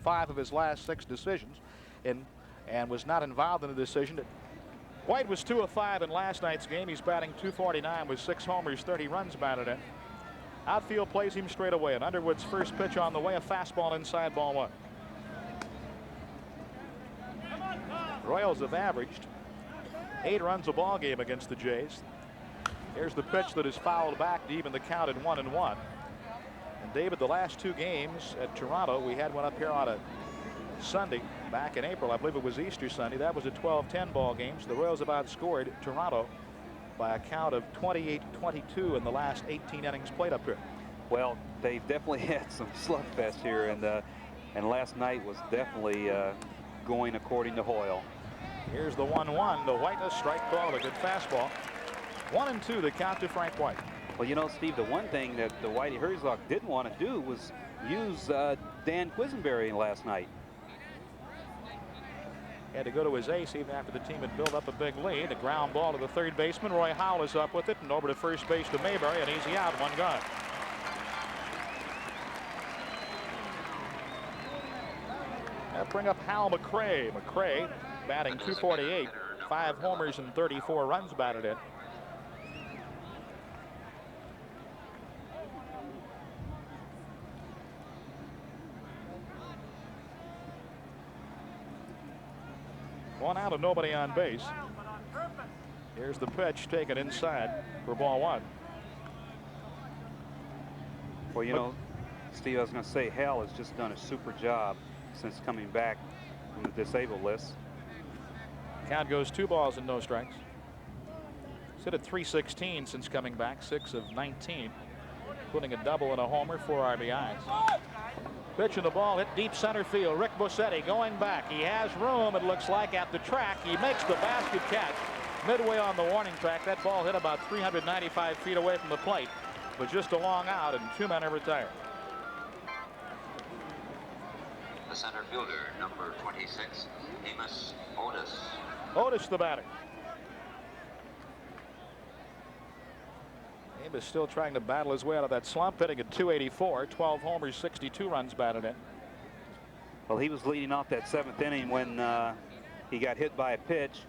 5 of his last 6 decisions and was not involved in the decision. White was 2 of 5 in last night's game. He's batting .249 with 6 homers, 30 runs batted in. Outfield plays him straight away, and Underwood's first pitch on the way, a fastball inside, ball 1. Royals have averaged 8 runs a ball game against the Jays. Here's the pitch that is fouled back to even the count at 1-1. And David, the last 2 games at Toronto, we had one up here on a Sunday back in April. I believe it was Easter Sunday. That was a 12-10 ball game. So the Royals have outscored Toronto by a count of 28-22 in the last 18 innings played up here. Well, they've definitely had some slugfest here, and last night was definitely going according to Hoyle. Here's the 1-1. The White, a strike call, a good fastball. 1-2 the count to Frank White. Well, you know, Steve, the one thing that the Whitey Herzog didn't want to do was use Dan Quisenberry last night. He had to go to his ace even after the team had built up a big lead. A ground ball to the third baseman. Roy Howell is up with it, and over to first base to Mayberry. An easy out, 1 gone. That'll bring up Hal McRae. McRae batting .248, 5 homers and 34 runs batted in. One out and nobody on base. Here's the pitch taken inside for ball 1. Well, you know, Steve, I was going to say Hal has just done a super job since coming back from the disabled list. Count goes 2 balls and no strikes. He's hit at .316 since coming back, 6 of 19, putting a double and a homer, 4 RBIs. Pitch in the ball hit deep center field. Rick Bossetti going back. He has room, it looks like, at the track. He makes the basket catch midway on the warning track. That ball hit about 395 feet away from the plate, but just a long out, and 2 men are retired. The center fielder, number 26, Amos Otis. Otis the batter. Amos still trying to battle his way out of that slump, hitting at .284, 12 homers, 62 runs batted in. Well, he was leading off that 7th inning when he got hit by a pitch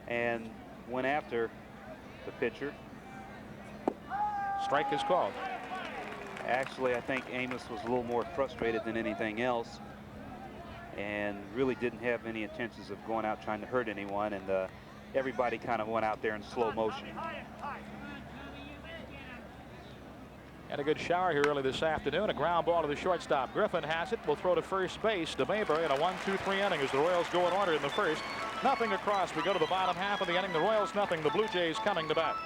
and went after the pitcher. Strike is called. Actually, I think Amos was a little more frustrated than anything else and really didn't have any intentions of going out trying to hurt anyone, and everybody kind of went out there in slow motion. Had a good shower here early this afternoon. A ground ball to the shortstop. Griffin has it. Will throw to first base to Mayberry in a 1-2-3 inning as the Royals go in order in the first. Nothing across. We go to the bottom half of the inning. The Royals nothing. The Blue Jays coming to bat.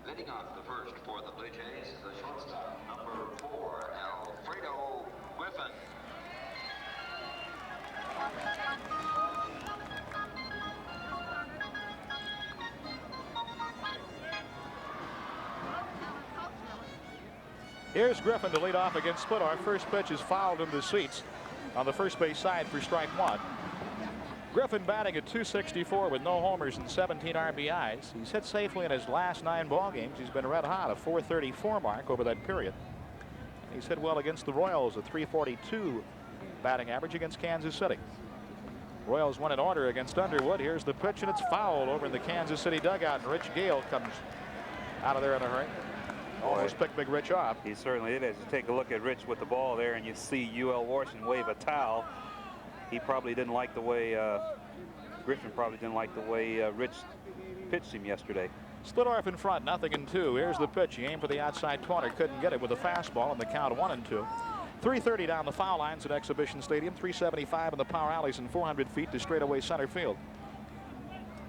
Leading off the first for the Blue Jays is the shortstop, number 4, Alfredo Griffin. Here's Griffin to lead off against Split. Our first pitch is fouled into the seats on the first base side for strike 1. Griffin batting at .264 with no homers and 17 RBIs. He's hit safely in his last 9 ball games. He's been red hot, a .434 mark over that period. He's hit well against the Royals, a .342 batting average against Kansas City. Royals won in order against Underwood. Here's the pitch, and it's fouled over in the Kansas City dugout, and Rich Gale comes out of there in a hurry. Almost picked Big Rich off. He certainly did. As you take a look at Rich with the ball there, and you see UL Washington wave a towel, he probably didn't like the way, Griffin probably didn't like the way Rich pitched him yesterday. Splittorff in front, 0-2. Here's the pitch. He aimed for the outside corner, couldn't get it with a fastball, and the count 1-2. 330 down the foul lines at Exhibition Stadium, 375 in the power alleys, and 400 feet to straightaway center field.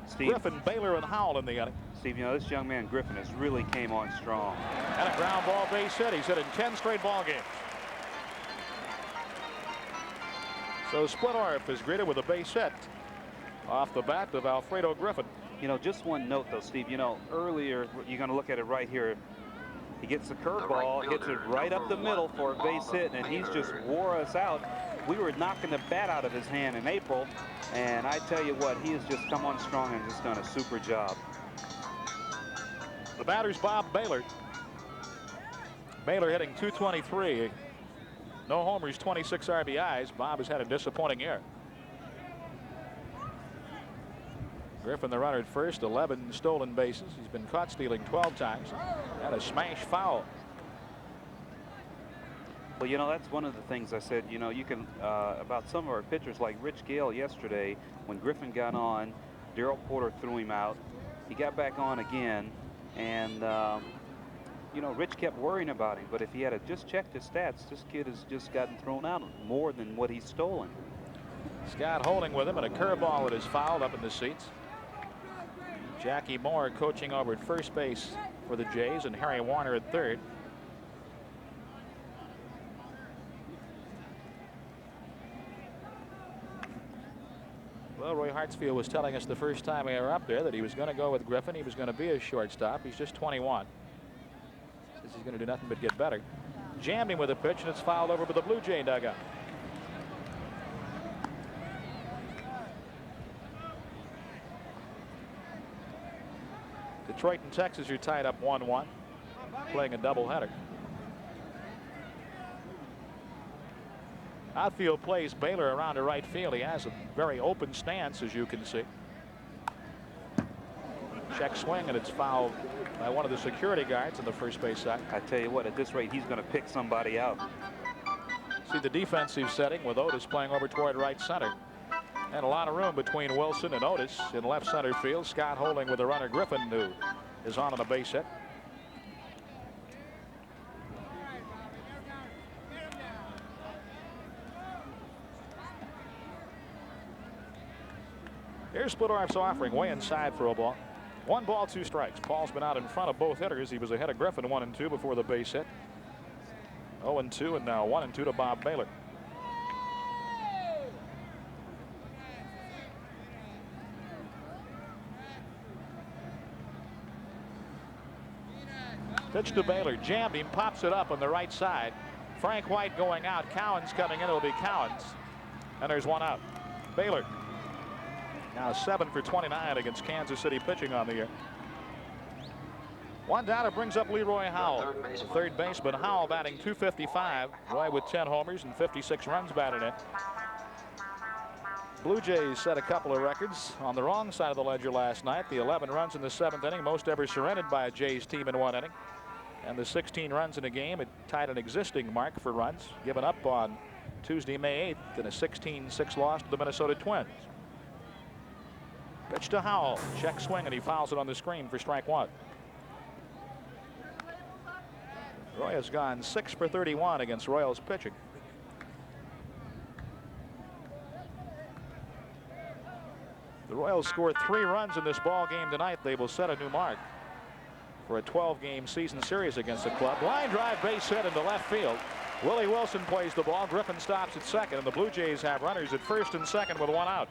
Steve, Griffin, Baylor, and Howell in the inning. Steve, you know, this young man Griffin has really came on strong. And a ground ball base hit. He's hit in 10 straight ball games. So Splittorff is greeted with a base hit off the bat of Alfredo Griffin. You know, just one note though, Steve, you know, earlier, you're going to look at it right here. He gets the curveball, hits it right up the middle for a base hit, and he's just wore us out. We were knocking the bat out of his hand in April, and I tell you what, he has just come on strong and just done a super job. The batter's Bob Baylor. Baylor hitting .223. No homers, 26 RBIs. Bob has had a disappointing year. Griffin, the runner at first, 11 stolen bases. He's been caught stealing 12 times. And a smash foul. Well, you know, that's one of the things I said, you know, you can, about some of our pitchers like Rich Gale yesterday, when Griffin got on, Darrell Porter threw him out. He got back on again, and, you know, Rich kept worrying about him, but if he had just checked his stats, this kid has just gotten thrown out more than what he's stolen. Scott Holding with him, and a curveball that is fouled up in the seats. Jackie Moore coaching over at first base for the Jays, and Harry Warner at third. Well, Roy Hartsfield was telling us the first time we were up there that he was going to go with Griffin. He was going to be a shortstop. He's just 21. Says he's going to do nothing but get better. Jammed him with a pitch, and it's fouled over by the Blue Jay dugout. Detroit and Texas are tied up 1-1, playing a doubleheader. Outfield plays Baylor around to right field. He has a very open stance, as you can see. Check swing, and it's fouled by one of the security guards on the first base side. I tell you what, at this rate, he's going to pick somebody out. See the defensive setting with Otis playing over toward right center. And a lot of room between Wilson and Otis in left center field. Scott Holding with the runner Griffin, who is on a base hit. Here's Splittorff's offering, way inside for a ball. 1 ball, 2 strikes. Paul's been out in front of both hitters. He was ahead of Griffin 1-2 before the base hit. 0-2, and now 1-2 to Bob Baylor. Pitch to Baylor, jammed him, pops it up on the right side. Frank White going out. Cowens coming in. It'll be Cowens, and there's 1 out. Baylor now 7 for 29 against Kansas City pitching on the year. 1 down. It brings up Leroy Howell, the third baseman. Howell batting .255. Roy with 10 homers and 56 runs batted in. Blue Jays set a couple of records on the wrong side of the ledger last night. The 11 runs in the 7th inning, most ever surrendered by a Jays team in 1 inning. And the 16 runs in a game, it tied an existing mark for runs given up on Tuesday, May 8th, in a 16-6 loss to the Minnesota Twins. Pitch to Howell, check swing, and he fouls it on the screen for strike 1. Roy has gone 6 for 31 against Royals pitching. The Royals scored 3 runs in this ball game tonight. They will set a new mark for a 12-game season series against the club. Line drive, base hit into left field. Willie Wilson plays the ball. Griffin stops at second, and the Blue Jays have runners at first and second with 1 out.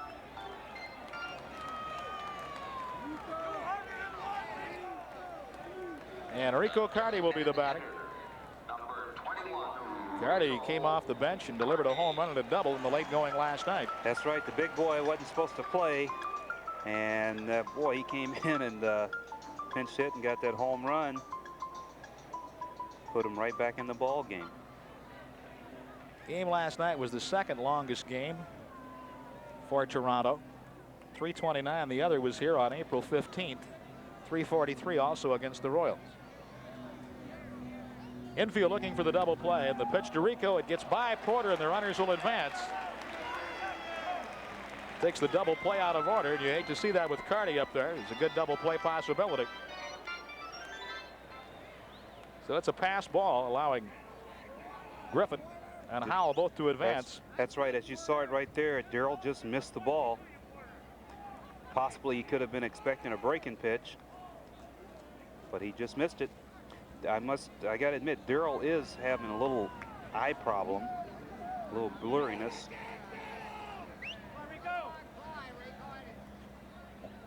And Rico Carty will be the batter. Carty came off the bench and delivered a home run and a double in the late going last night. That's right. The big boy wasn't supposed to play. And boy, he came in and pinch hit and got that home run. Put him right back in the ball game. Game last night was the second longest game for Toronto. 3:29. The other was here on April 15th. 3:43 also against the Royals. Infield looking for the double play, and the pitch to Rico. It gets by Porter, and the runners will advance. Takes the double play out of order, and you hate to see that with Carty up there. It's a good double play possibility. So it's a pass ball, allowing Griffin and Howell both to advance. That's right. As you saw it right there, Darrell just missed the ball. Possibly he could have been expecting a breaking pitch, but he just missed it. I got to admit, Darrell is having a little eye problem, a little blurriness.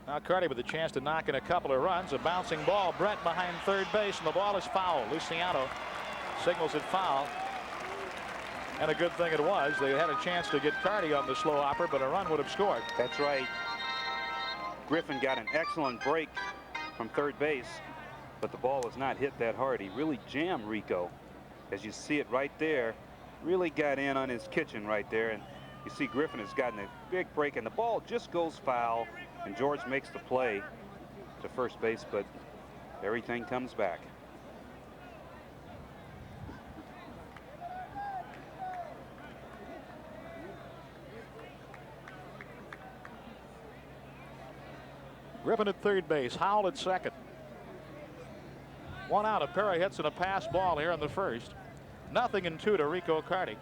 Now Carty with a chance to knock in a couple of runs. A bouncing ball. Brett behind third base, and the ball is foul. Luciano signals it foul. And a good thing it was. They had a chance to get Carty on the slow hopper, but a run would have scored. That's right. Griffin got an excellent break from third base, but the ball was not hit that hard. He really jammed Rico. As you see it right there, really got in on his kitchen right there. And you see Griffin has gotten a big break, and the ball just goes foul. And George makes the play to first base, but everything comes back. Griffin at third base. Howell at second. One out. A pair of hits and a pass ball here in the first. 0-2 to Rico Carty.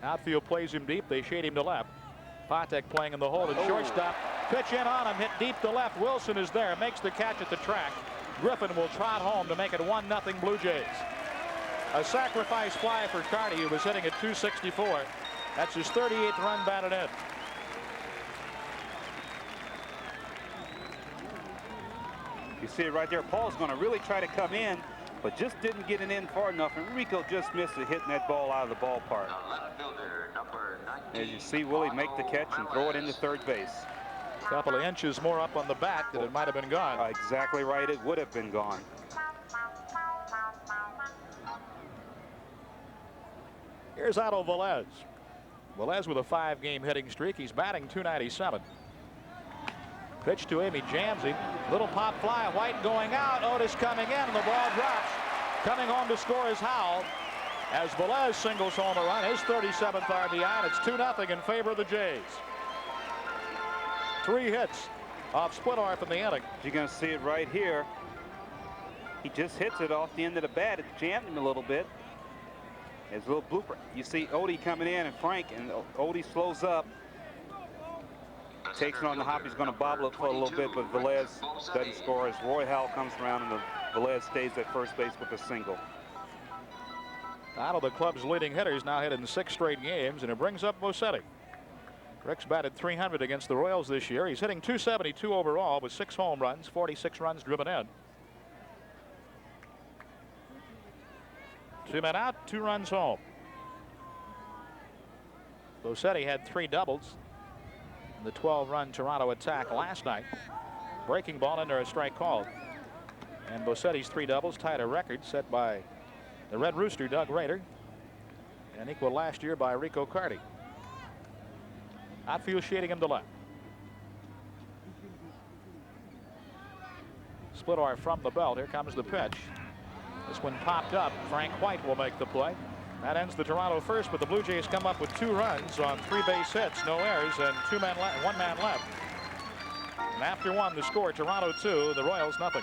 Outfield plays him deep. They shade him to left. Patek playing in the hole at shortstop. Pitch in on him, hit deep to left. Wilson is there, makes the catch at the track. Griffin will trot home to make it 1-0 Blue Jays. A sacrifice fly for Carty, who was hitting at .264. That's his 38th run batted in. You see it right there. Paul's going to really try to come in, but just didn't get it in far enough, and Rico just missed it, hitting that ball out of the ballpark. As you see Willie make the catch and throw it into third base. A couple of inches more up on the bat that it might have been gone. Exactly right. It would have been gone. Here's Otto Velez. Velez with a 5-game hitting streak. He's batting .297. Pitch to him. He jams him. Little pop fly. White going out. Otis coming in, and the ball drops. Coming home to score is Howell. As Velez singles home a run, his 37th RBI, and it's 2-0 in favor of the Jays. 3 hits off Splittorff in the inning. You're going to see it right here. He just hits it off the end of the bat. It jammed him a little bit. His little blooper. You see Odie coming in and Frank, and Odie slows up. Takes it on the hop. He's going to bobble it for a little bit, but Velez doesn't score as Roy Howell comes around, and Velez stays at first base with a single. Out of the club's leading hitters, now hit in 6 straight games, and it brings up Bosetti. Rick's batted .300 against the Royals this year. He's hitting .272 overall with 6 home runs, 46 runs driven in. 2 men out, 2 runs home. Bosetti had 3 doubles in the 12-run Toronto attack last night. Breaking ball under a strike called. And Bosetti's 3 doubles tied a record set by the Red Rooster, Doug Rader, and equal last year by Rico Carty. Outfield shading him to left. Splittorff from the belt. Here comes the pitch. This one popped up. Frank White will make the play. That ends the Toronto first, but the Blue Jays come up with 2 runs on 3 base hits, no errors, and 1 man left. And after 1, the score: Toronto 2, the Royals nothing.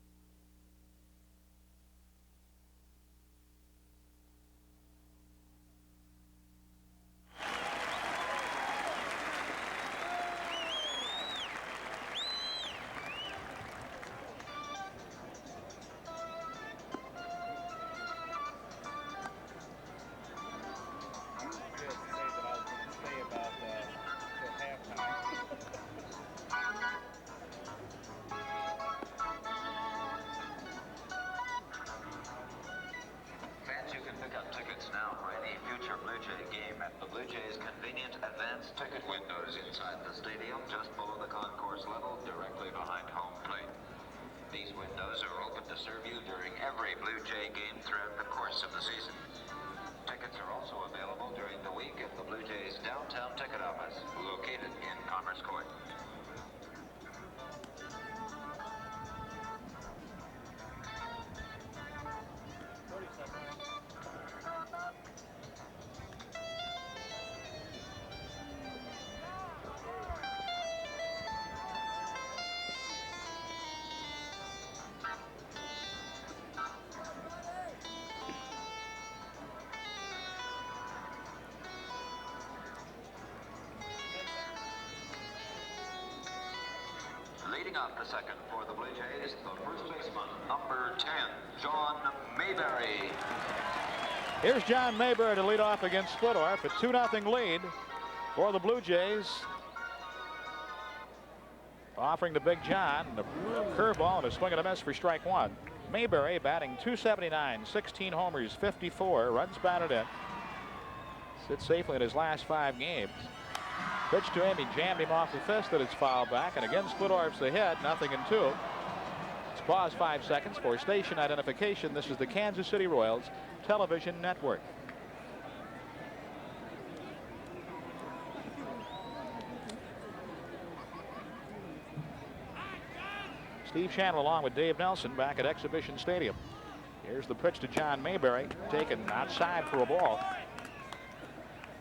windows inside the stadium, just below the concourse level, directly behind home plate. These windows are open to serve you during every Blue Jay game throughout the course of the season. Tickets are also available during the week at the Blue Jays downtown ticket office, located in Commerce Court. Leading off the second for the Blue Jays, the first baseman, number 10, John Mayberry. Here's John Mayberry to lead off against Splittorf. A 2-0 lead for the Blue Jays. Offering to Big John a curveball and a swing and a miss for strike one. Mayberry batting .279, 16 homers, 54 runs batted in. Sits safely in his last 5 games. Pitch to him, he jammed him off the fist, and it's fouled back. And again, Splittorf's ahead, 0-2. Let's pause 5 seconds for station identification. This is the Kansas City Royals Television Network. Steve Shannon along with Dave Nelson back at Exhibition Stadium. Here's the pitch to John Mayberry, taken outside for a ball.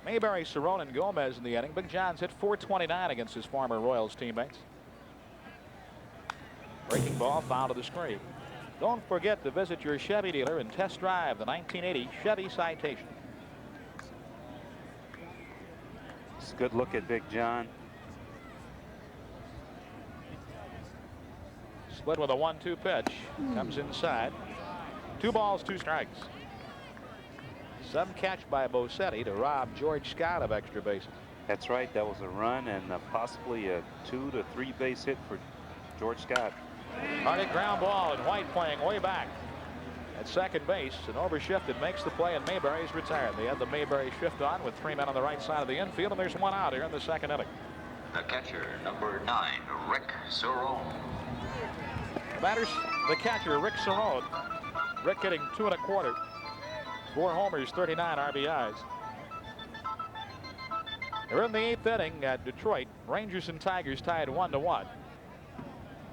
Mayberry, Cerrone, and Gomez in the inning. Big John's hit .429 against his former Royals teammates. Breaking ball, foul to the screen. Don't forget to visit your Chevy dealer and test drive the 1980 Chevy Citation. It's a good look at Big John. Split with a 1-2 pitch. Comes inside. 2 balls, 2 strikes. Some catch by Bosetti to rob George Scott of extra bases. That's right. That was a run and possibly a 2 to 3 base hit for George Scott. Hard hit ground ball, and White playing way back at second base. An overshifted makes the play, and Mayberry's retired. They had the Mayberry shift on with 3 men on the right side of the infield, and there's 1 out here in the second inning. The catcher, number 9, Rick Cerrone. The batter's the catcher, Rick Cerrone. Rick hitting 2 1/4. 4 homers, 39 RBIs. They're in the 8th inning at Detroit. Rangers and Tigers tied 1-1.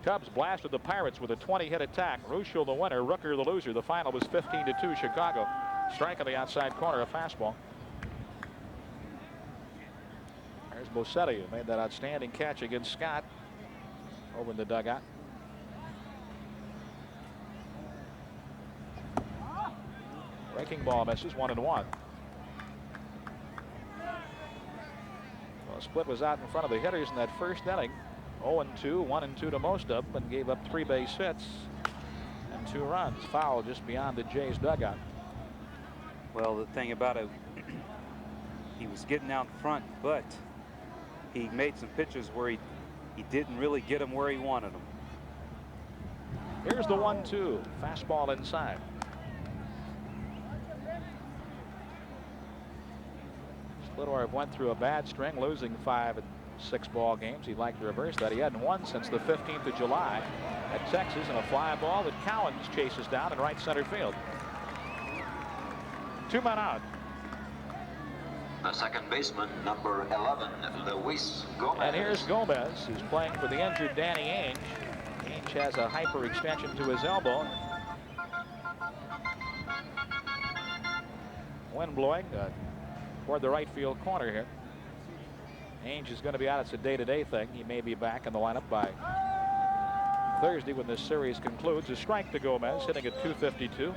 Cubs blasted the Pirates with a 20-hit attack. Ruschel the winner, Rooker the loser. The final was 15-2 Chicago. Strike on the outside corner, a fastball. There's Bosetti, who made that outstanding catch against Scott over in the dugout. Breaking ball misses, 1-1. Well, Split was out in front of the hitters in that first inning. 0-2, 1-2 to most of them, and gave up 3 base hits and 2 runs. Foul just beyond the Jays dugout. Well, the thing about it, he was getting out front, but he made some pitches where he didn't really get them where he wanted them. Here's the 1-2, fastball inside. Splittorf went through a bad string, losing 5 and 6 ball games. He'd like to reverse that. He hadn't won since the 15th of July at Texas, and a fly ball that Cowens chases down in right center field. 2 men out. The second baseman, number 11, Luis Gomez. And here's Gomez, who's playing for the injured Danny Ainge. Ainge has a hyperextension to his elbow. Wind blowing toward the right field corner here. Ainge is going to be out. It's a day-to-day thing. He may be back in the lineup by Thursday when this series concludes. A strike to Gomez, hitting at .252.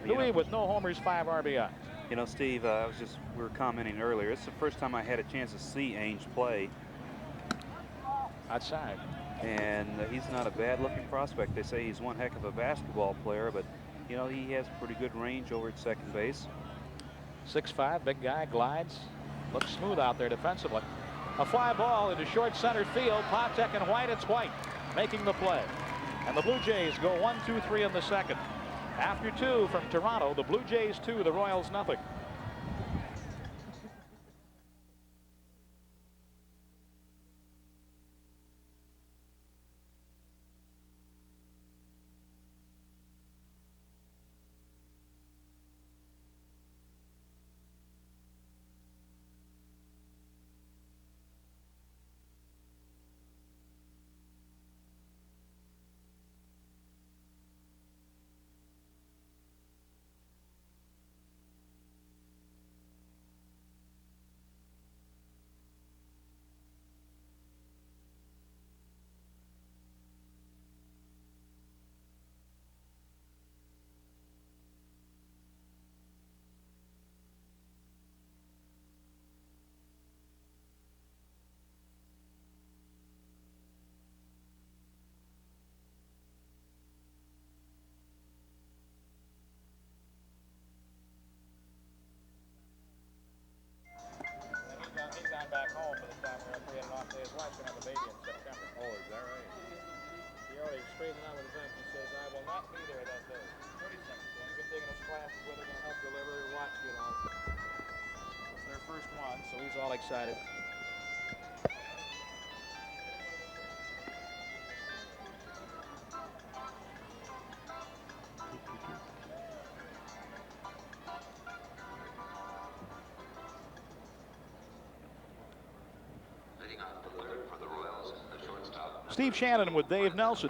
Louis with no homers, 5 RBI. You know, Steve, we were commenting earlier. It's the first time I had a chance to see Ainge play. Outside. And he's not a bad-looking prospect. They say he's one heck of a basketball player, but, you know, he has pretty good range over at second base. 6'5", big guy, glides. Looks smooth out there defensively. A fly ball into short center field. Patek and White. It's White making the play. And the Blue Jays go 1-2-3 in the second. After 2 from Toronto, the Blue Jays 2, the Royals nothing. off day. His wife's going to have a baby in September. Oh, is that right? He already straightened out with his aunt. He says, I will not be there that day. 37. So you've been taking his classes where they're going to help deliver and watch, you know. It's their first one, so he's all excited. Steve Shannon with Dave Nelson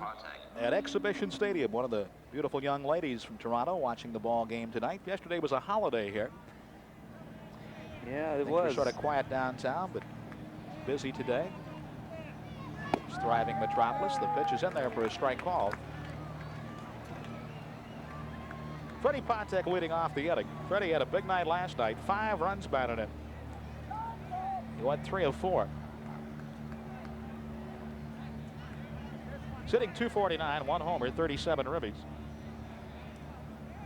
at Exhibition Stadium. One of the beautiful young ladies from Toronto watching the ball game tonight. Yesterday was a holiday here. Yeah, it We're was. sort of quiet downtown, but busy today. It's thriving metropolis. The pitch is in there for a strike call. Freddie Patek leading off the inning. Freddie had a big night last night. 5 runs batted in. He went 3 of 4. Sitting 249, 1 homer, 37 ribbies.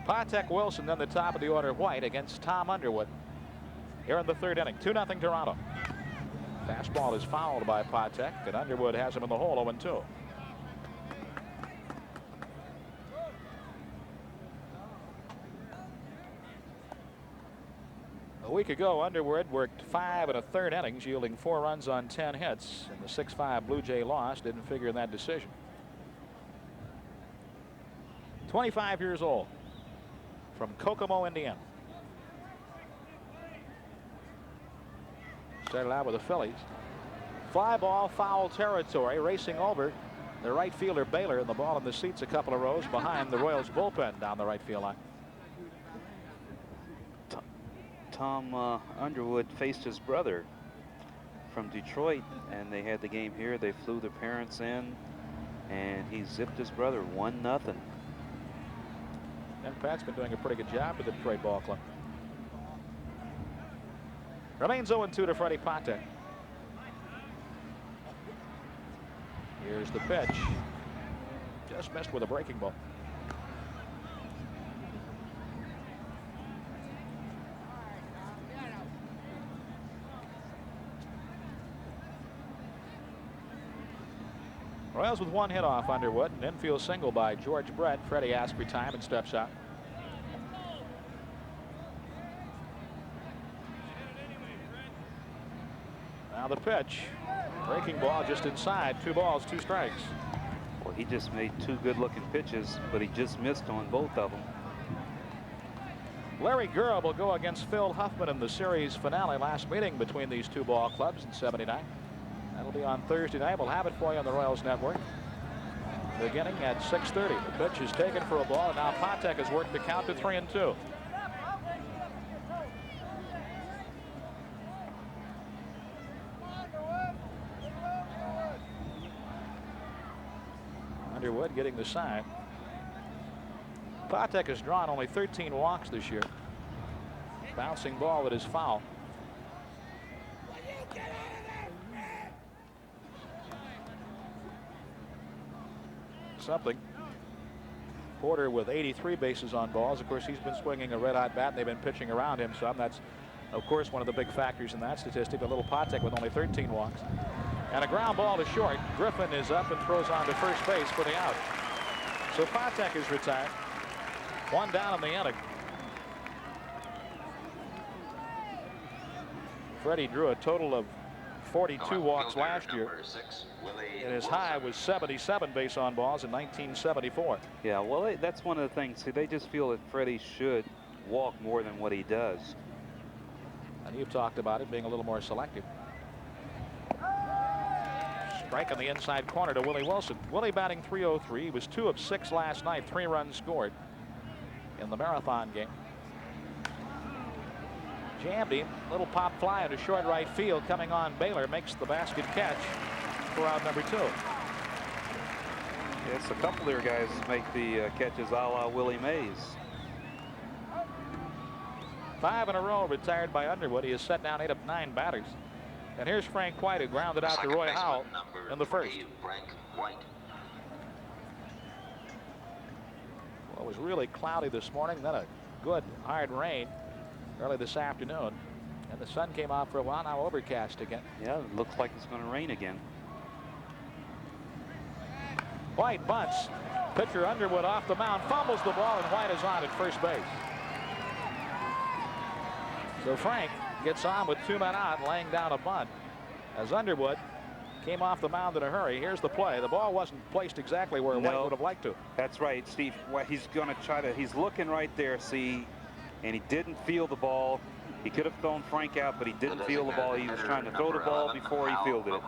Patek, Wilson, then the top of the order, White against Tom Underwood. Here in the 3rd inning, 2-0 Toronto. Fastball is fouled by Patek, and Underwood has him in the hole, 0-2. A week ago, Underwood worked 5 1/3 innings, yielding 4 runs on 10 hits. In the 6-5 Blue Jay loss, didn't figure in that decision. 25 years old, from Kokomo, Indiana. Started out with the Phillies. Fly ball, foul territory, racing over the right fielder Baylor, and the ball in the seats a couple of rows behind the Royals bullpen down the right field line. Tom Underwood faced his brother from Detroit, and they had the game here. They flew the parents in, and he zipped his brother 1-0. And Pat's been doing a pretty good job with the Detroit Ball Club. Remains 0-2 to Freddie Patek. Here's the pitch. Just missed with a breaking ball. Royals with 1 hit off Underwood. An infield single by George Brett. Freddie asks for time and steps out. Now the pitch. Breaking ball just inside. 2 balls, 2 strikes. Well, he just made 2 good-looking pitches, but he just missed on both of them. Larry Gurr will go against Phil Huffman in the series finale. Last meeting between these 2 ball clubs in '79. That'll be on Thursday night. We'll have it for you on the Royals Network. Beginning at 6:30. The pitch is taken for a ball, and now Patek has worked the count to 3-2. Underwood getting the sign. Patek has drawn only 13 walks this year. Bouncing ball that is foul. Something. Porter with 83 bases on balls. Of course, he's been swinging a red-hot bat, and they've been pitching around him some. That's, of course, one of the big factors in that statistic. A little Patek with only 13 walks. And a ground ball to short. Griffin is up and throws on to first base for the out. So Patek is retired. 1 down in the inning. Freddie drew a total of 42 walks last year. And his high was 77 base on balls in 1974. Yeah, well, that's one of the things. See, they just feel that Freddie should walk more than what he does. And you've talked about it being a little more selective. Strike on the inside corner to Willie Wilson. Willie batting .303. He was 2 of 6 last night. 3 runs scored in the marathon game. Jammed him. Little pop fly into short right field. Coming on Baylor makes the basket catch for out number 2. Yes, a couple of their guys make the catches a la Willie Mays. 5 in a row retired by Underwood. He has set down 8 of 9 batters. And here's Frank White, who grounded out to Roy Howell in the first. Well, it was really cloudy this morning, then a good hard rain early this afternoon. And the sun came out for a while, now overcast again. Yeah, it looks like it's going to rain again. White bunts. Pitcher Underwood off the mound, fumbles the ball, and White is on at first base. So Frank gets on with 2 men out, laying down a bunt as Underwood came off the mound in a hurry. Here's the play. The ball wasn't placed exactly where White would have liked to. That's right, Steve. Well, he's going to try to, he's looking right there, see, and he didn't feel the ball. He could have thrown Frank out, but he didn't feel the ball. He was trying to throw the ball before he fielded it.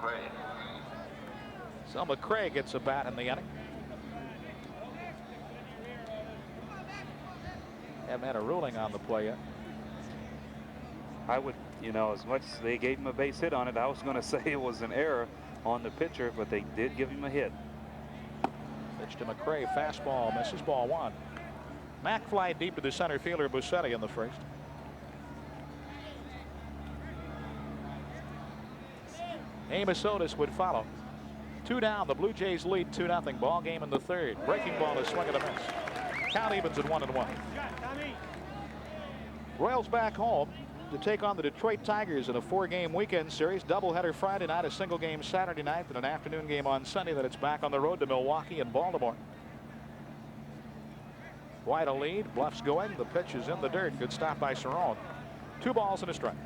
So McCray gets a bat in the inning. Haven't had a ruling on the play yet. I would, you know, as much as they gave him a base hit on it, I was going to say it was an error on the pitcher, but they did give him a hit. Pitch to McCray, fastball, misses, ball 1. Mack fly deep to the center fielder Busetti in the first. Amos Otis would follow. 2 down, the Blue Jays lead 2-0. Ball game in the third. Breaking ball, a swing and a miss. Count evens at 1-1. Royals back home to take on the Detroit Tigers in a 4-game weekend series. Doubleheader Friday night, a single game Saturday night, and an afternoon game on Sunday. Then it's back on the road to Milwaukee and Baltimore. White a lead, bluffs going. The pitch is in the dirt. Good stop by Cerrone. 2 balls and a strike.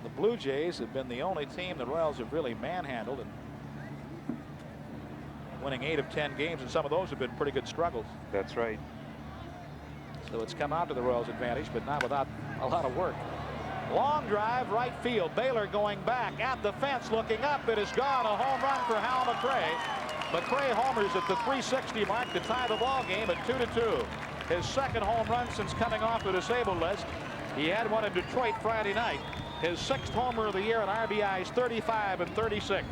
The Blue Jays have been the only team the Royals have really manhandled, and winning 8 of 10 games, and some of those have been pretty good struggles. That's right. So it's come out to the Royals' advantage, but not without a lot of work. Long drive, right field. Baylor going back at the fence, looking up. It is gone. A home run for Hal McCray. McCray homers at the 360 mark to tie the ball game at 2-2. His second home run since coming off the disabled list. He had one in Detroit Friday night. His 6th homer of the year, and RBIs 35 and 36.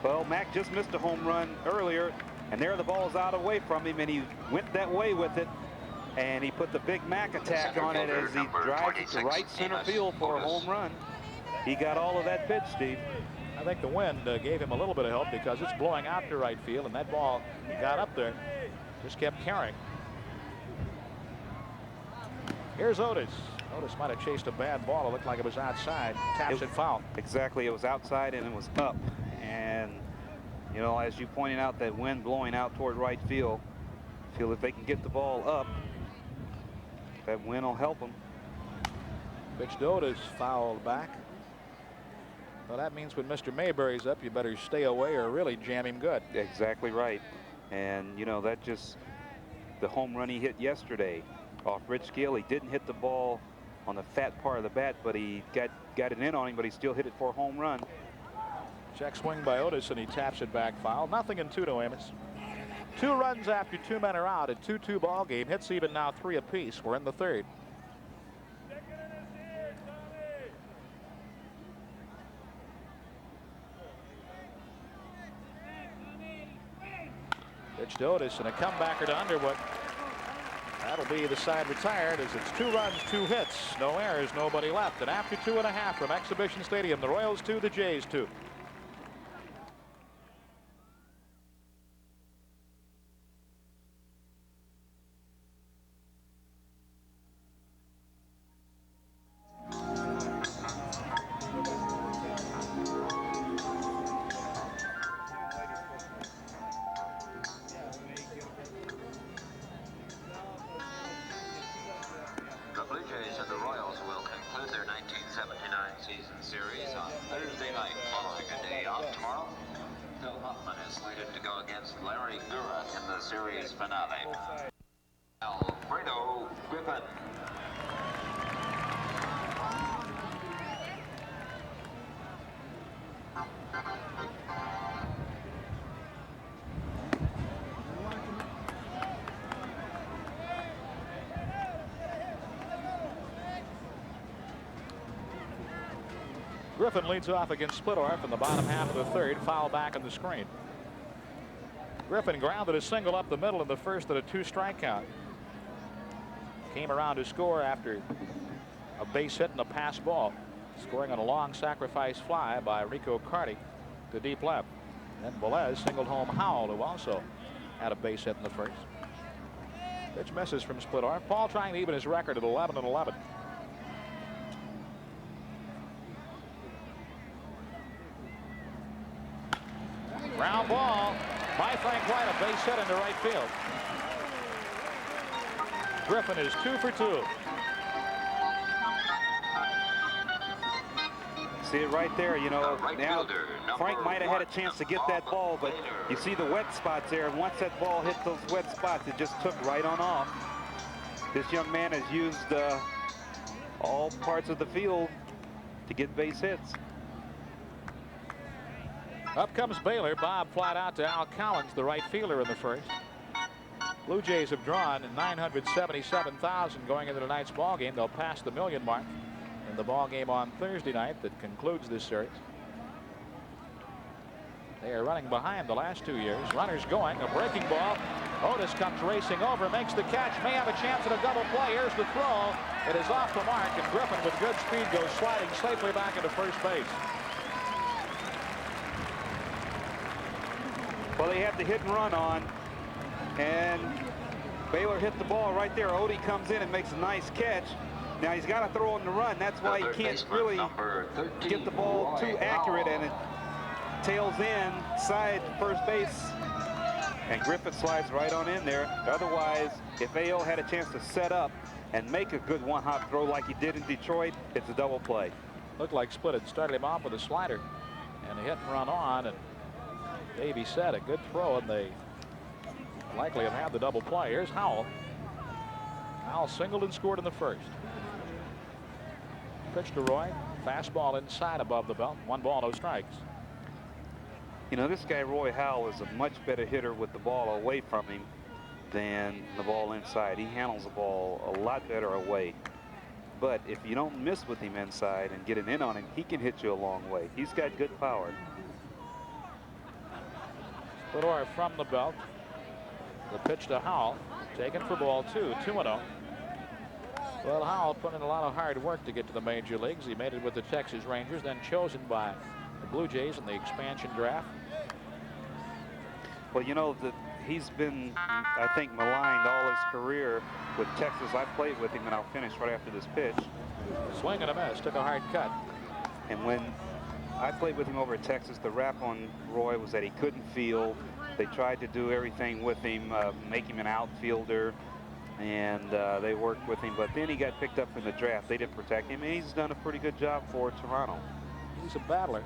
Well, Mack just missed a home run earlier, and there the ball's out away from him, and he went that way with it, and he put the big Mack attack on it as he drives it to right center field for a home run. He got all of that pitch, Steve. I think the wind gave him a little bit of help because it's blowing out to right field, and that ball got up there, just kept carrying. Here's Otis. Otis might have chased a bad ball. It looked like it was outside. Taps it foul. Exactly. It was outside and it was up. And, you know, as you pointed out, that wind blowing out toward right field. Feel if they can get the ball up, that wind will help them. Pitch to Otis, fouled back. Well, that means when Mr. Mayberry's up, you better stay away or really jam him good. Exactly right. And, you know, that just, the home run he hit yesterday off Rich Gill, he didn't hit the ball on the fat part of the bat, but he got it in on him, but he still hit it for a home run. Check swing by Otis, and he taps it back foul. Nothing in 2 to Amos. 2 runs after 2 men are out. A 2-2 ball game. Hits even now 3 apiece. We're in the third. Pitch to Otis, and a comebacker to Underwood. That'll be the side retired as it's 2 runs, 2 hits, no errors, nobody left. And after 2.5 from Exhibition Stadium, the Royals 2, the Jays 2. Griffin leads off against Splittorff in the bottom half of the third. Foul back on the screen. Griffin grounded a single up the middle in the first at a 2-strike count. Came around to score after a base hit and a pass ball, scoring on a long sacrifice fly by Rico Carty to deep left. And Velez singled home Howell, who also had a base hit in the first. Pitch misses from split arm. Paul trying to even his record at 11-11. Ground ball by Frank White, a base hit into right field. Griffin is 2 for 2. See it right there, you know. Now Frank might have had a chance to get that ball, but you see the wet spots there, and once that ball hit those wet spots, it just took right on off. This young man has used all parts of the field to get base hits. Up comes Baylor. Bob flat out to Al Collins, the right fielder in the first. Blue Jays have drawn 977,000 going into tonight's ball game. They'll pass the million mark in the ball game on Thursday night that concludes this series. They are running behind the last 2 years. Runners going, a breaking ball. Otis comes racing over, makes the catch, may have a chance at a double play. Here's the throw. It is off the mark, and Griffin with good speed goes sliding safely back into first base. Well, they have the hit and run on, and Baylor hit the ball right there. Odie comes in and makes a nice catch. Now he's got to throw on the run. That's why he can't really get the ball too accurate, and it tails in side first base, and Griffin slides right on in there. Otherwise, if AO had a chance to set up and make a good one-hop throw like he did in Detroit, it's a double play. Looked like Split had started him off with a slider and a hit and run on, and Davey said a good throw, and they likely have had the double play. Here's Howell. Howell singled and scored in the first. Pitch to Roy. Fastball inside above the belt. 1 ball, no strikes. You know, this guy Roy Howell is a much better hitter with the ball away from him than the ball inside. He handles the ball a lot better away. But if you don't miss with him inside and get an in on him, he can hit you a long way. He's got good power. Fedor from the belt. The pitch to Howell, taken for ball 2, 2-0. Well, Howell put in a lot of hard work to get to the major leagues. He made it with the Texas Rangers, then chosen by the Blue Jays in the expansion draft. Well, you know, he's been, I think, maligned all his career with Texas. I played with him, and I'll finish right after this pitch. Swing and a miss, took a hard cut. And when I played with him over at Texas, the rap on Roy was that he couldn't field. They tried to do everything with him, make him an outfielder, and they worked with him. But then he got picked up in the draft. They didn't protect him, and he's done a pretty good job for Toronto. He's a battler.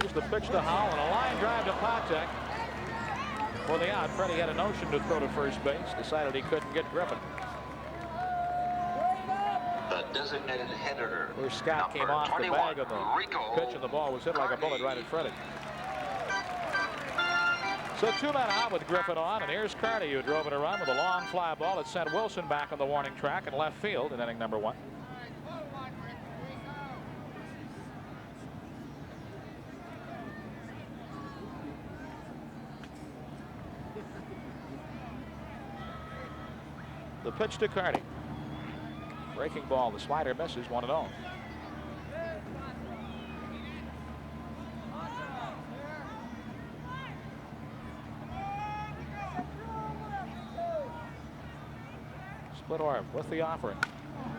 Here's the pitch to Howell, and a line drive to Patek. For the out, Freddie had a notion to throw to first base. Decided he couldn't get Griffin. The designated hitter. Where Scott came off the bag of the pitch, and the ball was hit like a bullet right at Freddie. So 2 men out with Griffin on, and here's Carty, who drove it a run with a long fly ball that sent Wilson back on the warning track in left field in inning number 1. The pitch to Carty. Breaking ball, the slider misses, 1-0. Split arm with the offering.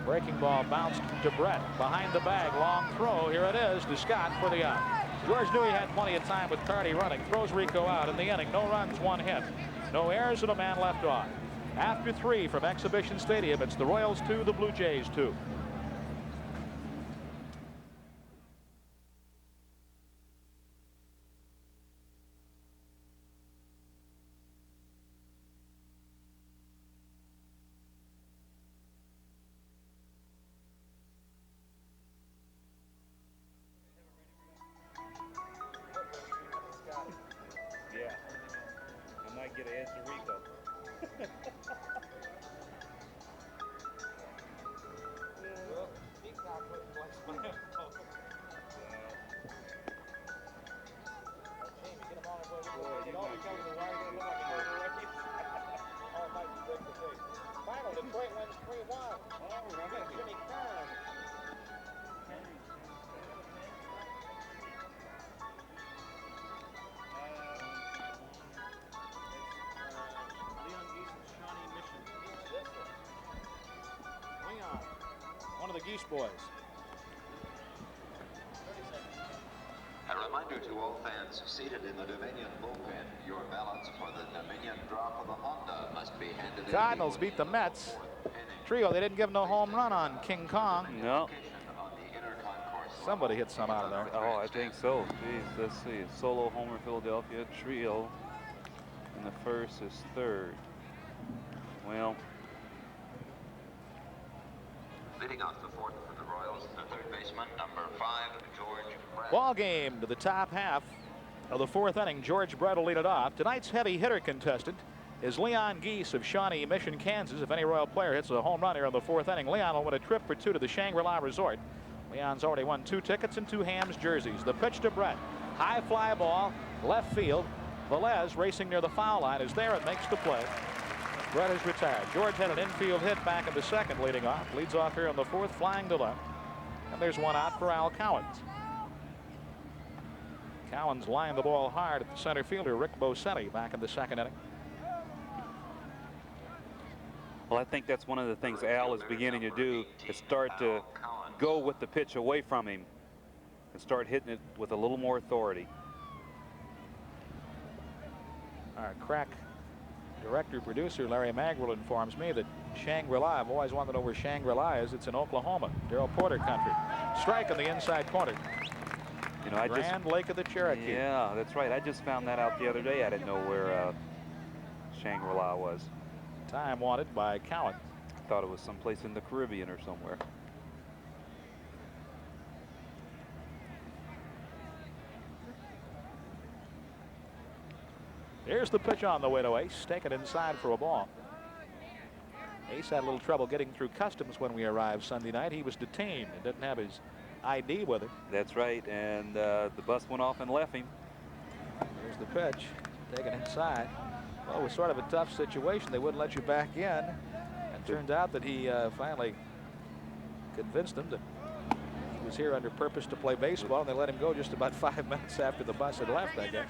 Breaking ball bounced to Brett. Behind the bag, long throw. Here it is to Scott for the out. George knew he had plenty of time with Carty running. Throws Rico out in the inning. No runs, 1 hit. No errors, and a man left on. After 3 from Exhibition Stadium, it's the Royals 2, the Blue Jays 2. Yeah, I might get an edge to Rico. the Geese boys. A reminder to all fans seated in the Dominion bullpen, your ballots for the Dominion drop of the Honda must be handed in. Cardinals beat the Mets. Trio, they didn't give no home run on King Kong. No. Somebody hit some out of there. Oh, I think so. Geez, let's see. Solo homer, Philadelphia. Trio. And the first is third. Well. Leading off the fourth for the Royals, the third baseman, number 5, George Brett. Ball game to the top half of the fourth inning. George Brett will lead it off. Tonight's heavy hitter contestant is Leon Geese of Shawnee Mission, Kansas. If any Royal player hits a home run here in the fourth inning, Leon will win a trip for 2 to the Shangri-La Resort. Leon's already won 2 tickets and 2 Hams jerseys. The pitch to Brett. High fly ball, left field. Velez racing near the foul line is there and makes the play. Brett is retired. George had an infield hit back in the second leading off. Leads off here in the fourth, flying to left. And there's one out for Al Cowens. Cowens lined the ball hard at the center fielder, Rick Bosetti, back in the second inning. Well, I think that's one of the things Al is beginning to do, is start to go with the pitch away from him and start hitting it with a little more authority. Our crack director producer Larry Magwell informs me that Shangri-La, I've always wanted to know where Shangri-La is. It's in Oklahoma, Darrell Porter country. Strike in the inside corner. You know, Grand Lake of the Cherokee. Yeah, that's right. I just found that out the other day. I didn't know where Shangri-La was. Time wanted by Cowan. Thought it was someplace in the Caribbean or somewhere. Here's the pitch on the way to Ace. Take it inside for a ball. Ace had a little trouble getting through customs when we arrived Sunday night. He was detained and didn't have his ID with him. That's right, and the bus went off and left him. Here's the pitch. Taken inside. Well, it was sort of a tough situation. They wouldn't let you back in. And turned out that he finally convinced them that he was here under purpose to play baseball, and they let him go just about 5 minutes after the bus had left, I guess.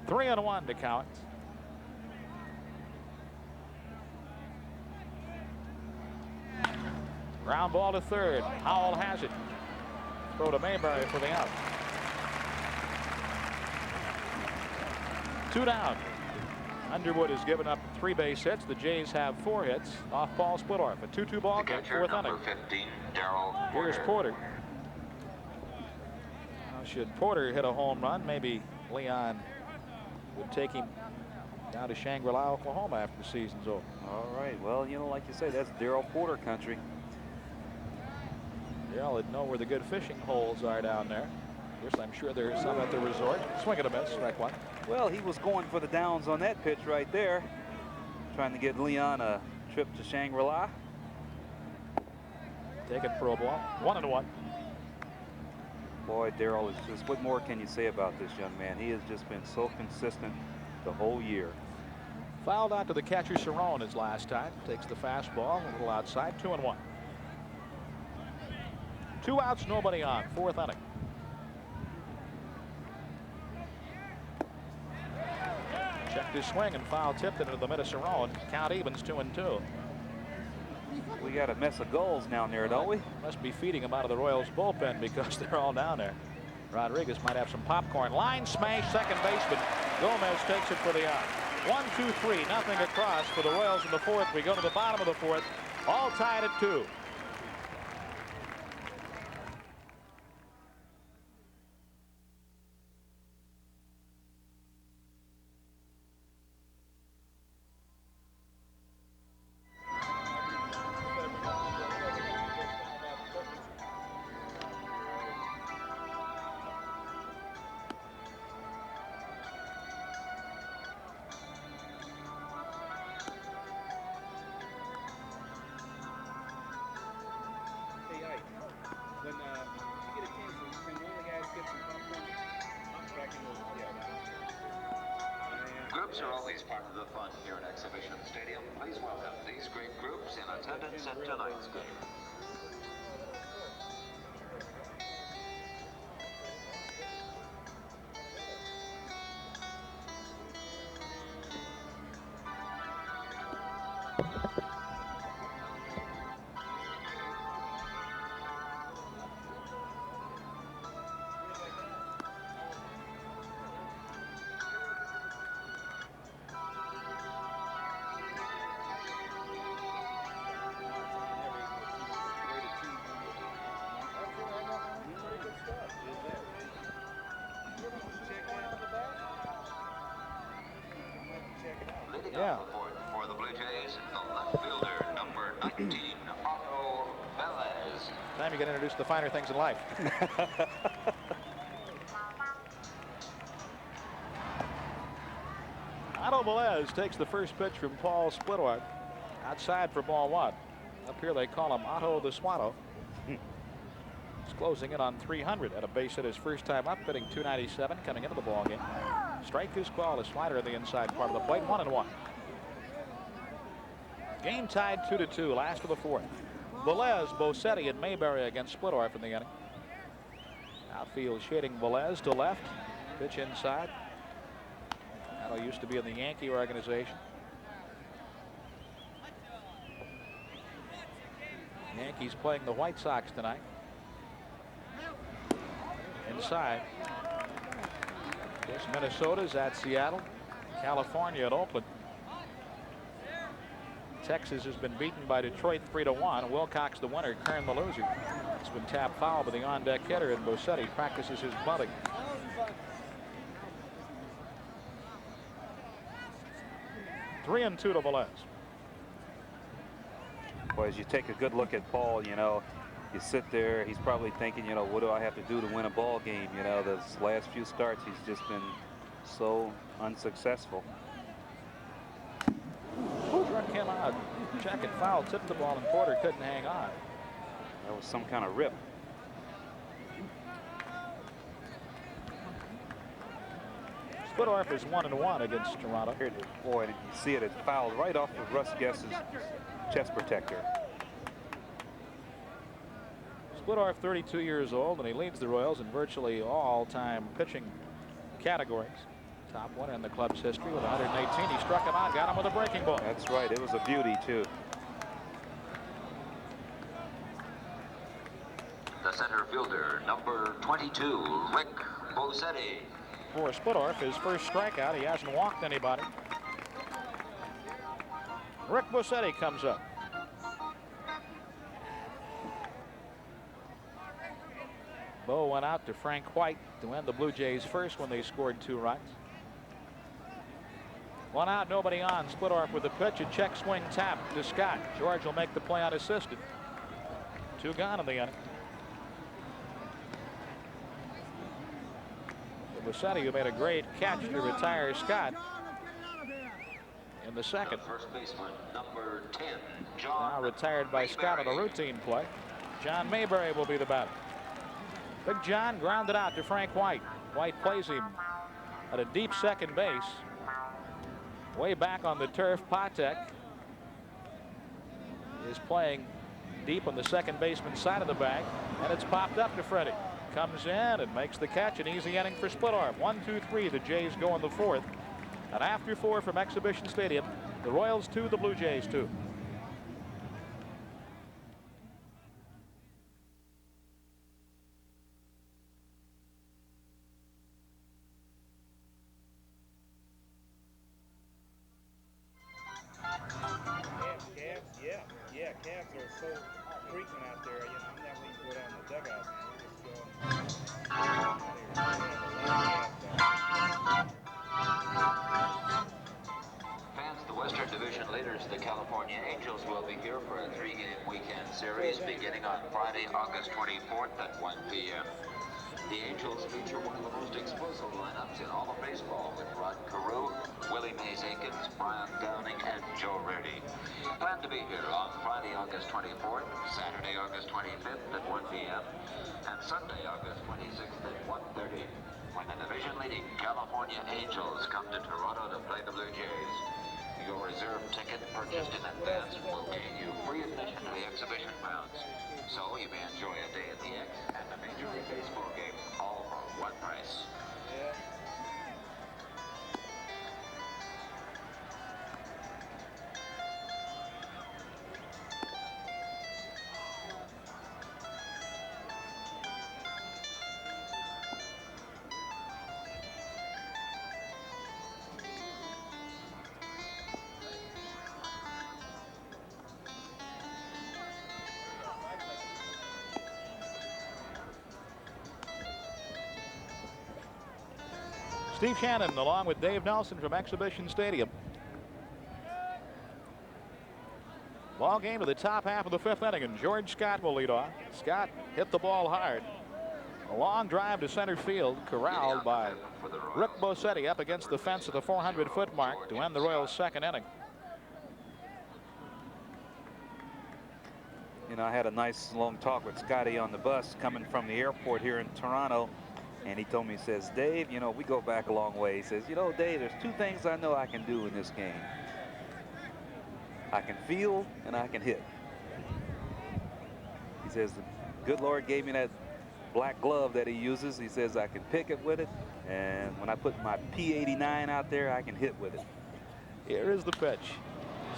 3-1 to Cowens. Ground ball to third. Howell has it. Throw to Mayberry for the out. 2 down. Underwood has given up 3 base hits. The Jays have 4 hits off Paul Splittorff. A 2-2 ball game, 4th inning. 15, Darrell Here's Porter. Now, should Porter hit a home run, maybe Leon would take him down to Shangri-La, Oklahoma after the season's over. All right. Well, you know, like you say, that's Darrell Porter country. Darrell would know where the good fishing holes are down there. Of course, I'm sure there's some at the resort. Swing and a miss, strike 1. Well, he was going for the downs on that pitch right there, trying to get Leon a trip to Shangri-La. Taken for a ball. 1-1. Boy, Darrell is just, what more can you say about this young man? He has just been so consistent the whole year. Fouled out to the catcher Cerrone his last time. Takes the fastball a little outside. 2-1. 2 outs, nobody on. 4th inning. Checked his swing and foul tipped it into the mid of Cerrone. Count evens 2-2. We got a mess of goals down there, don't we? Must be feeding them out of the Royals bullpen because they're all down there. Rodriguez might have some popcorn. Line smash, second baseman. Gomez takes it for the out. 1-2-3, nothing across for the Royals in the 4th. We go to the bottom of the 4th, all tied at 2. Groups are always part of the fun here at Exhibition Stadium. Please welcome these great groups in attendance at tonight's game. Yeah. For the Blue Jays, the left fielder, number 19, Otto Velez. Time you get introduced to the finer things in life. Otto Velez takes the first pitch from Paul Splittorff. Outside for ball one. Up here they call him Otto the Swatto. He's closing in on 300 at a base hit his first time up, hitting .297 coming into the ball game. Strike is called, a slider in the inside part of the plate, 1-1. Game tied 2-2, last of the fourth. Velez, Bosetti, and Mayberry against Splittorff in the inning. Outfield shading Velez to left. Pitch inside. Otto used to be in the Yankee organization. Yankees playing the White Sox tonight. Inside. This Minnesota's at Seattle. California at Oakland. Texas has been beaten by Detroit 3-1. Wilcox the winner, Kern the loser. It's been tapped foul by the on-deck hitter, and Bosetti practices his bunting. Three and 2 to Velez. Well, as you take a good look at Paul, you know, you sit there, he's probably thinking, you know, what do I have to do to win a ball game? You know, those last few starts, he's just been so unsuccessful. Struck him out. Check and foul, tipped the ball, and Porter couldn't hang on. That was some kind of rip. Splittorff is 1-1 against Toronto. Here, boy, you see it, it fouled right off of Russ Guess's chest protector. Splittorff, 32 years old, and he leads the Royals in virtually all-time pitching categories. Top winner in the club's history with 118. He struck him out, got him with a breaking ball. That's right. It was a beauty, too. The center fielder, number 22, Rick Bosetti. For Splittorff, his first strikeout. He hasn't walked anybody. Rick Bosetti comes up. Bo went out to Frank White to end the Blue Jays first when they scored 2 runs. 1 out, nobody on. Splittorff with the pitch, a check swing tap to Scott. George will make the play unassisted. 2 gone in the inning. Bosetti, who made a great catch to retire Scott in the second. First baseman, number 10, John. Now retired by Scott on a routine play. John Mayberry will be the batter. Big John grounded out to Frank White. White plays him at a deep second base. Way back on the turf, Patek is playing deep on the second baseman's side of the bag, and it's popped up to Freddie. Comes in and makes the catch. An easy inning for Splittorff. 1-2-3. The Jays go in the fourth. And after 4 from Exhibition Stadium, the Royals 2, the Blue Jays 2. Yeah, calves are so frequent out there. You know, I'm not going to go down the dugout, man. Fans, the Western Division leaders, the California Angels, will be here for a 3-game weekend series beginning on Friday, August 24th at 1 p.m. The Angels feature one of the most explosive lineups in all of baseball with Rod Carew, Willie Mays Aikens, Brian Downing, and Joe Rarey. Plan to be here on Friday, August 24th, Saturday, August 25th at 1 p.m., and Sunday, August 26th at 1:30, when the division-leading California Angels come to Toronto to play the Blue Jays. Your reserve ticket purchased in advance will gain you free admission to the exhibition grounds, so you may enjoy a day at the X and a Major League Baseball game, all for one price. Steve Shannon along with Dave Nelson from Exhibition Stadium. Ball game to the top half of the 5th inning, and George Scott will lead off. Scott hit the ball hard. A long drive to center field, corralled by Rick Bossetti up against the fence at the 400-foot mark to end the Royals' 2nd inning. You know, I had a nice long talk with Scotty on the bus coming from the airport here in Toronto. And he told me, he says, Dave, you know, we go back a long way. He says, you know, Dave, there's 2 things I know I can do in this game. I can feel and I can hit. He says, the good Lord gave me that black glove that he uses. He says, I can pick it with it. And when I put my P89 out there, I can hit with it. Here is the pitch.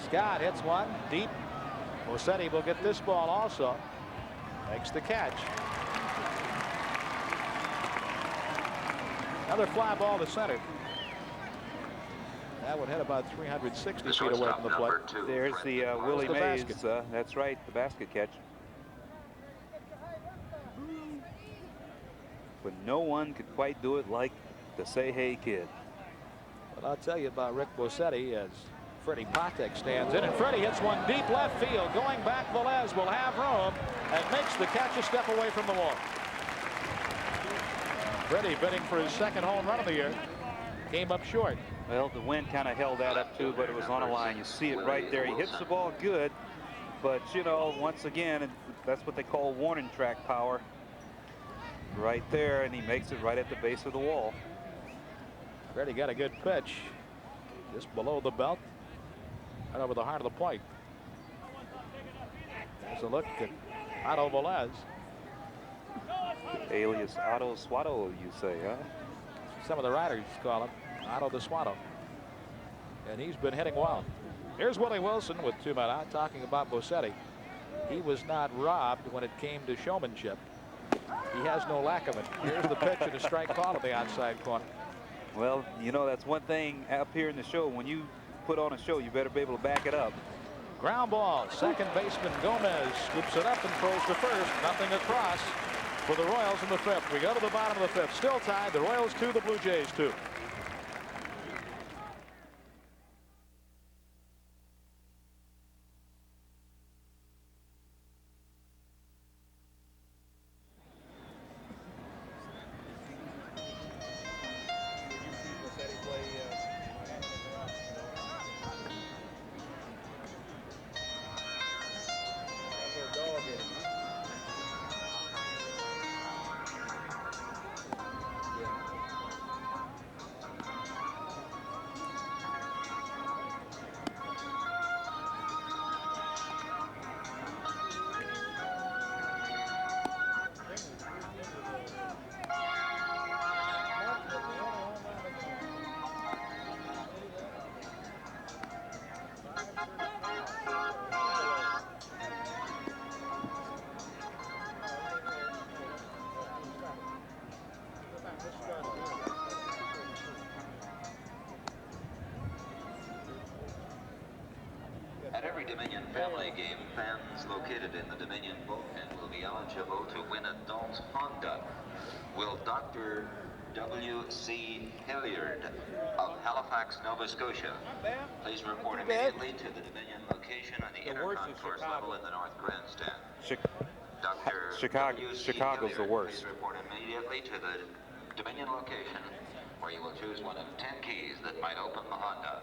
Scott hits one deep. Bossetti will get this ball also. Makes the catch. Another fly ball to center. That would hit about 360 feet away from the plate. There's the Willie the Mays. basket. That's right, the basket catch. But no one could quite do it like the Say Hey kid. But I'll tell you about Rick Bossetti as Freddie Patek stands in, and Freddie hits one deep left field. Going back, Velez will have room and makes the catch a step away from the wall. Freddie bidding for his 2nd home run of the year. Came up short. Well, the wind kind of held that up too, but it was on a line. You see it right there. He hits the ball good, but you know, once again, that's what they call warning track power. Right there, and he makes it right at the base of the wall. Freddie got a good pitch just below the belt, right over the heart of the plate. There's a look at Otto Velez. Alias Otto Swatto, you say, huh? Some of the writers call him Otto the Swatto. And he's been hitting well. Here's Willie Wilson with 2 men out talking about Bossetti. He was not robbed when it came to showmanship. He has no lack of it. Here's the pitch and a strike call to the outside corner. Well, you know, that's one thing up here in the show. When you put on a show, you better be able to back it up. Ground ball. Second baseman Gomez scoops it up and throws to first. Nothing across for the Royals in the 5th. We go to the bottom of the 5th. Still tied. The Royals 2, the Blue Jays 2. At every Dominion family game, fans located in the Dominion bullpen will be eligible to win a Dalt Honda. Will Dr. W.C. Hilliard of Halifax, Nova Scotia, please report immediately to the Dominion location on the inner concourse level in the North Grandstand. Dr. Chicago's the worst. Please report immediately to the Dominion location, where you will choose one of 10 keys that might open the Honda.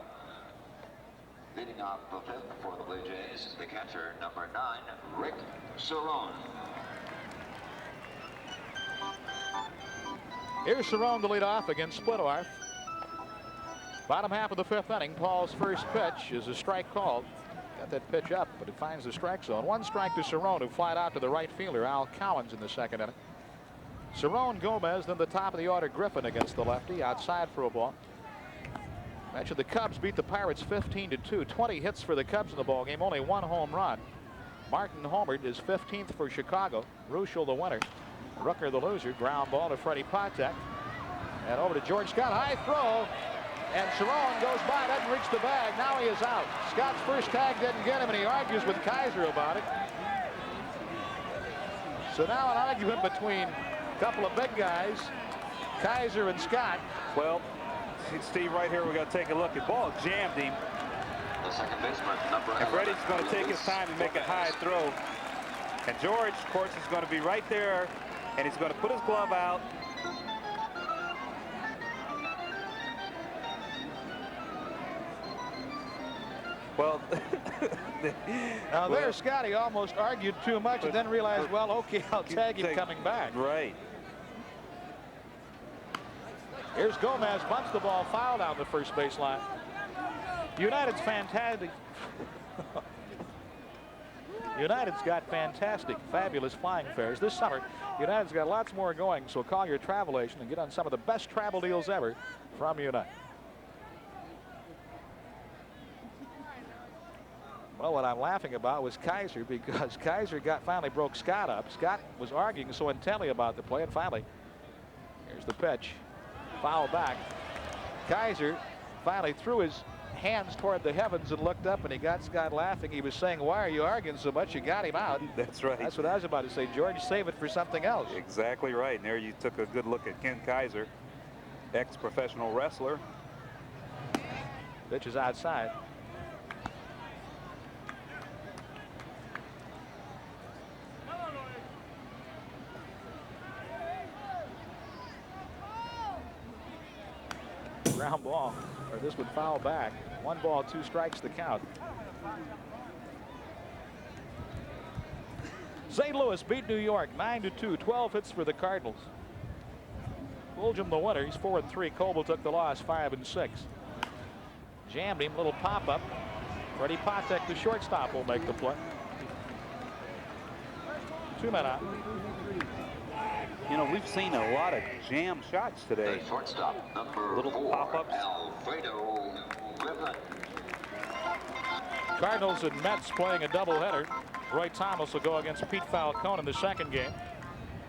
Leading off the 5th for the Blue Jays, the catcher, number 9, Rick Cerrone. Here's Cerrone to lead off against Splittorff. Bottom half of the 5th inning. Paul's first pitch is a strike called. Got that pitch up, but it finds the strike zone. 1 strike to Cerrone, who flied out to the right fielder, Al Cowens, in the 2nd inning. Cerrone, Gomez, then the top of the order, Griffin against the lefty, outside for a ball. Mentioned the Cubs beat the Pirates 15-2. 20 hits for the Cubs in the ball game, only 1 home run. Martin homered, his 15th for Chicago. Ruschel the winner. Rooker the loser. Ground ball to Freddie Patek. And over to George Scott. High throw. And Cerrone goes by, doesn't reach the bag. Now he is out. Scott's first tag didn't get him, and he argues with Kaiser about it. So now an argument between a couple of big guys, Kaiser and Scott. Well, Steve, right here, we got to take a look at ball. Jammed him. the second baseman, number 11. And Freddie's going to take his time and make a high throw. And George, of course, is going to be right there, and he's going to put his glove out. Well, now there, Scotty almost argued too much and then realized, well, okay, I'll tag him coming back. Right. Here's Gomez, bumps the ball, foul down the first baseline. United's fantastic. United's got fantastic, fabulous flying fares this summer. United's got lots more going, so call your travel agent and get on some of the best travel deals ever from United. Well, what I'm laughing about was Kaiser, because Kaiser finally broke Scott up. Scott was arguing so intently about the play, and finally, here's the pitch. Foul back. Kaiser finally threw his hands toward the heavens and looked up, and he got Scott laughing. He was saying, why are you arguing so much? You got him out. That's right. That's what I was about to say, George. Save it for something else. Exactly right. And there you took a good look at Ken Kaiser, ex-professional wrestler. Pitch is outside. Ground ball, or this would foul back. 1 ball, 2 strikes the count. St. Louis beat New York 9-2, 12 hits for the Cardinals. Fulgham the winner, he's 4-3. Coble took the loss, 5-6. Jammed him, little pop-up. Freddie Patek, the shortstop, will make the play. 2 men out. You know, we've seen a lot of jam shots today. The shortstop, number Little 4, pop-ups. Alfredo Griffin. Cardinals and Mets playing a doubleheader. Roy Thomas will go against Pete Falcone in the second game.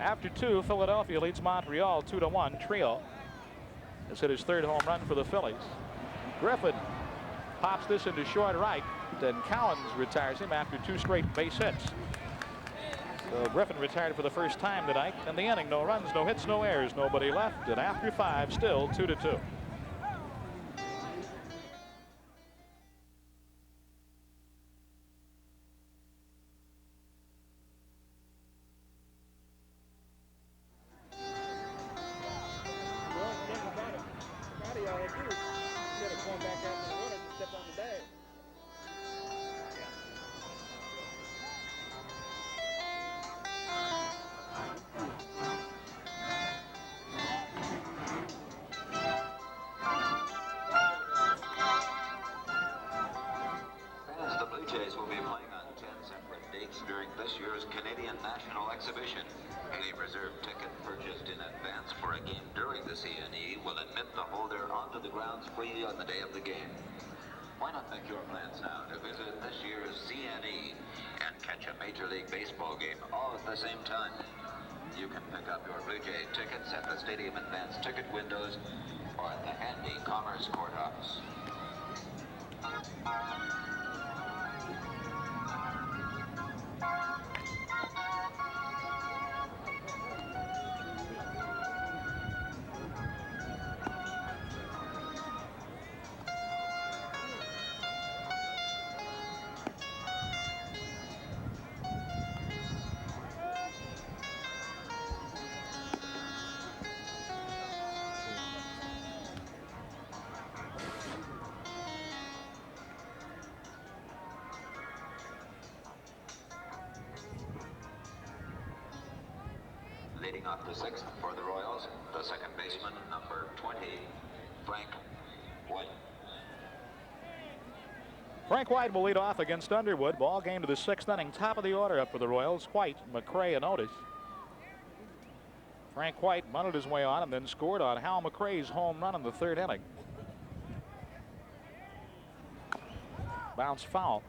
After 2, Philadelphia leads Montreal 2-1. Trio has hit his 3rd home run for the Phillies. Griffin pops this into short right. Then Cowens retires him after 2 straight base hits. So Griffin retired for the first time tonight. In the inning, no runs, no hits, no errors, nobody left. And after 5, still 2-2. Leading off the 6th for the Royals, the second baseman, number 20, Frank White. Frank White will lead off against Underwood. Ball game to the 6th inning. Top of the order up for the Royals. White, McRae, and Otis. Frank White bunted his way on and then scored on Hal McRae's home run in the 3rd inning. Bounce foul.